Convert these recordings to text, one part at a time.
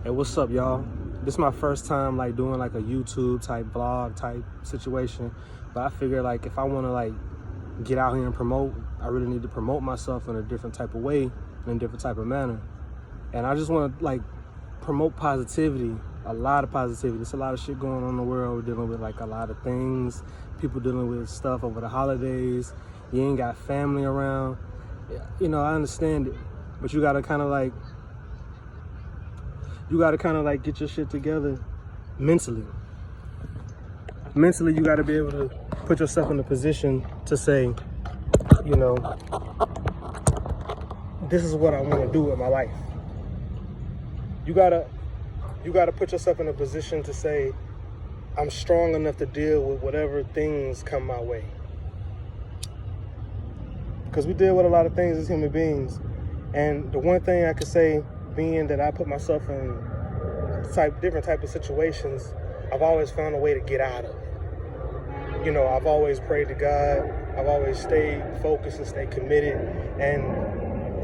Hey, what's up, y'all? This is my first time like doing like a YouTube type vlog type situation, but I figure like if I want to like get out here and promote, I really need to promote myself in a different type of way, in a different type of manner. And I just want to like promote positivity, a lot of positivity. There's a lot of shit going on in the world. We're dealing with like a lot of things, people dealing with stuff over the holidays. You ain't got family around. You know, I understand it, but you gotta kind of like get your shit together mentally. Mentally, you got to be able to put yourself in a position to say, you know, this is what I want to do with my life. You gotta put yourself in a position to say, I'm strong enough to deal with whatever things come my way. Because we deal with a lot of things as human beings. And the one thing I could say, being that I put myself in different type of situations, I've always found a way to get out of it. You know, I've always prayed to God. I've always stayed focused and stayed committed. And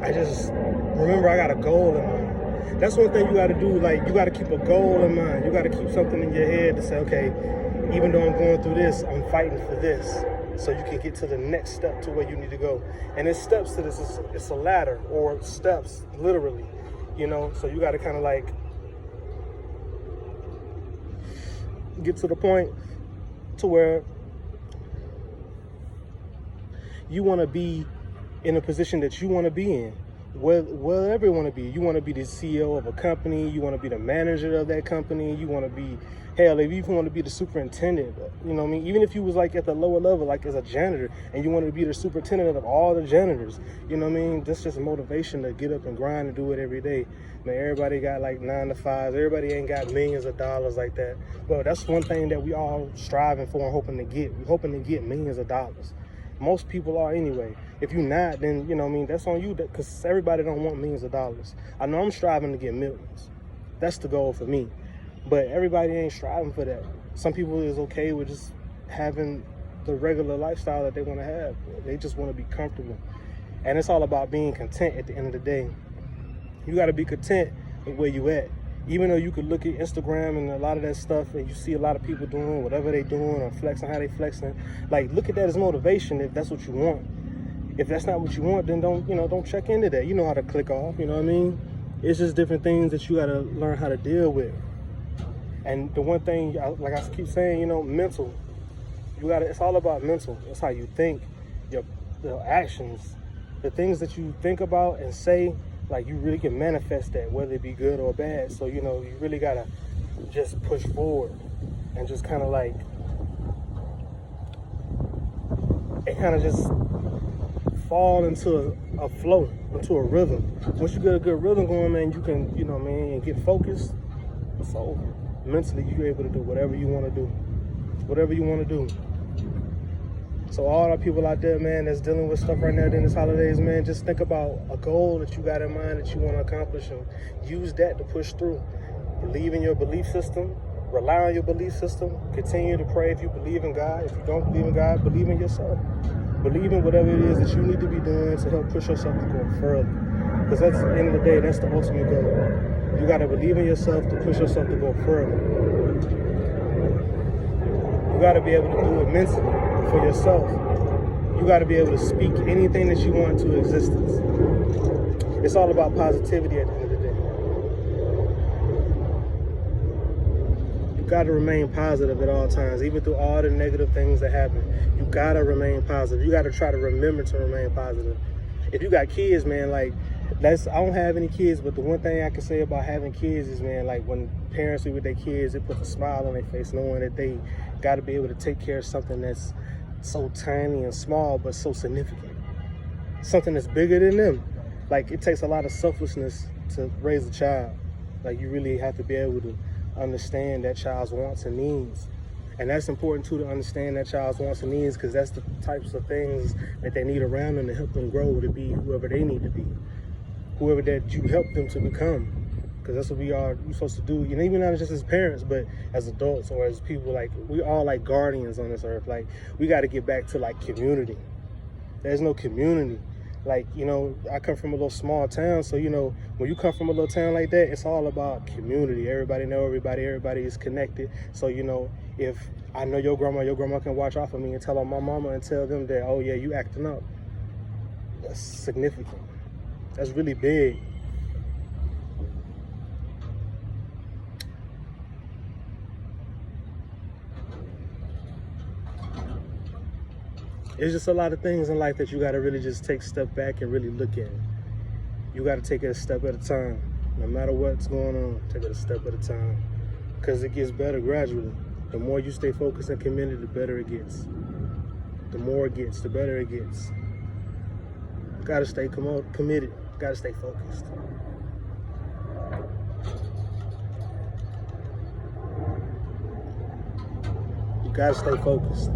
I just remember I got a goal in mind. That's one thing you got to do. Like, you got to keep a goal in mind. You got to keep something in your head to say, okay, even though I'm going through this, I'm fighting for this. So you can get to the next step to where you need to go. And there's steps to this. It's a ladder, or steps, literally. You know, so you got to kind of like get to the point to where you want to be in a position that you want to be in, wherever you want to be. You want to be the CEO of a company, you want to be the manager of that company, you want to be, hell, if you even want to be the superintendent, you know what I mean? Even if you was like at the lower level, like as a janitor, and you want to be the superintendent of all the janitors, you know what I mean? That's just motivation to get up and grind and do it every day. Man, everybody got like 9 to 5s. Everybody ain't got millions of dollars like that. Well, that's one thing that we all striving for and hoping to get. We're hoping to get millions of dollars. Most people are anyway. If you're not, then, you know what I mean, that's on you, because everybody don't want millions of dollars. I know I'm striving to get millions. That's the goal for me. But everybody ain't striving for that. Some people is okay with just having the regular lifestyle that they want to have. They just want to be comfortable. And it's all about being content at the end of the day. You got to be content with where you at. Even though you could look at Instagram and a lot of that stuff, and you see a lot of people doing whatever they doing or flexing how they flexing, like, look at that as motivation if that's what you want. If that's not what you want, then don't check into that. You know how to click off, you know what I mean? It's just different things that you got to learn how to deal with. And the one thing, like I keep saying, you know, mental. It's all about mental. It's how you think, your actions, the things that you think about and say. Like, you really can manifest that, whether it be good or bad. So, you know, you really gotta just push forward and just kind of like, it kind of just fall into a flow, into a rhythm. Once you get a good rhythm going, man, you can, you know, man, and get focused. So mentally, you're able to do whatever you want to do, whatever you want to do. So all the people out there, man, that's dealing with stuff right now during this holidays, man, just think about a goal that you got in mind that you want to accomplish, and use that to push through. Believe in your belief system. Rely on your belief system. Continue to pray if you believe in God. If you don't believe in God, believe in yourself. Believe in whatever it is that you need to be doing to help push yourself to go further. Because that's, at the end of the day, that's the ultimate goal. You got to believe in yourself to push yourself to go further. You got to be able to do it mentally for yourself. You got to be able to speak anything that you want into existence. It's all about positivity at the end of the day. You got to remain positive at all times, even through all the negative things that happen. You got to remain positive. You got to try to remember to remain positive. If you got kids, man, like, I don't have any kids, but the one thing I can say about having kids is, man, like, when parents are with their kids, it puts a smile on their face knowing that they got to be able to take care of something that's so tiny and small but so significant. Something that's bigger than them. Like, it takes a lot of selflessness to raise a child. Like, you really have to be able to understand that child's wants and needs. And that's important too, to understand that child's wants and needs, because that's the types of things that they need around them to help them grow, to be whoever they need to be, whoever that you help them to become. Because that's what we're supposed to do. You know, even not just as parents, but as adults or as people. Like, we all like guardians on this earth. Like, we got to get back to like community. There's no community. Like, you know, I come from a little small town, so, you know, when you come from a little town like that, it's all about community. Everybody know everybody is connected. So, you know, if I know your grandma can watch off of me and tell on my mama and tell them that, oh yeah, you acting up. That's significant. That's really big. It's just a lot of things in life that you got to really just take a step back and really look at. You got to take it a step at a time. No matter what's going on, take it a step at a time. Because it gets better gradually. The more you stay focused and committed, the better it gets. The more it gets, the better it gets. You got to stay committed. You got to stay focused. You got to stay focused.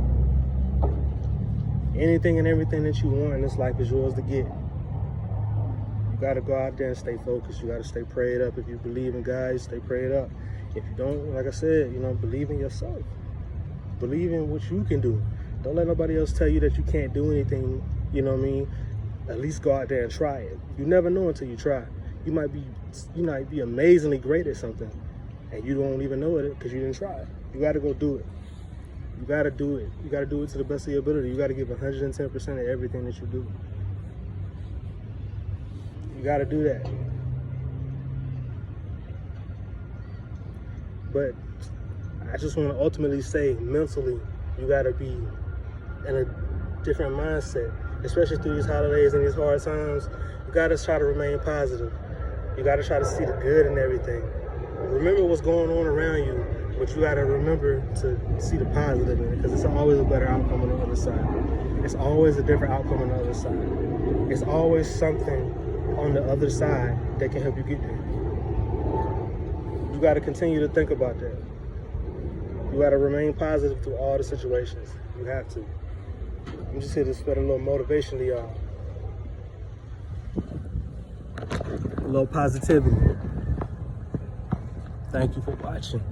Anything and everything that you want in this life is yours to get. You got to go out there and stay focused. You got to stay prayed up. If you believe in God, you stay prayed up. If you don't, like I said, you know, believe in yourself. Believe in what you can do. Don't let nobody else tell you that you can't do anything, you know what I mean? At least go out there and try it. You never know until you try. You might be amazingly great at something, and you don't even know it because you didn't try it. You got to go do it. You got to do it. You got to do it to the best of your ability. You got to give 110% of everything that you do. You got to do that. But I just want to ultimately say, mentally, you got to be in a different mindset, especially through these holidays and these hard times. You got to try to remain positive. You got to try to see the good in everything. Remember what's going on around you, but you got to remember to see the positive in it, because it's always a better outcome on the other side. It's always a different outcome on the other side. It's always something on the other side that can help you get there. You got to continue to think about that. You got to remain positive through all the situations. You have to. I'm just here to spread a little motivation to y'all. A little positivity. Thank you for watching.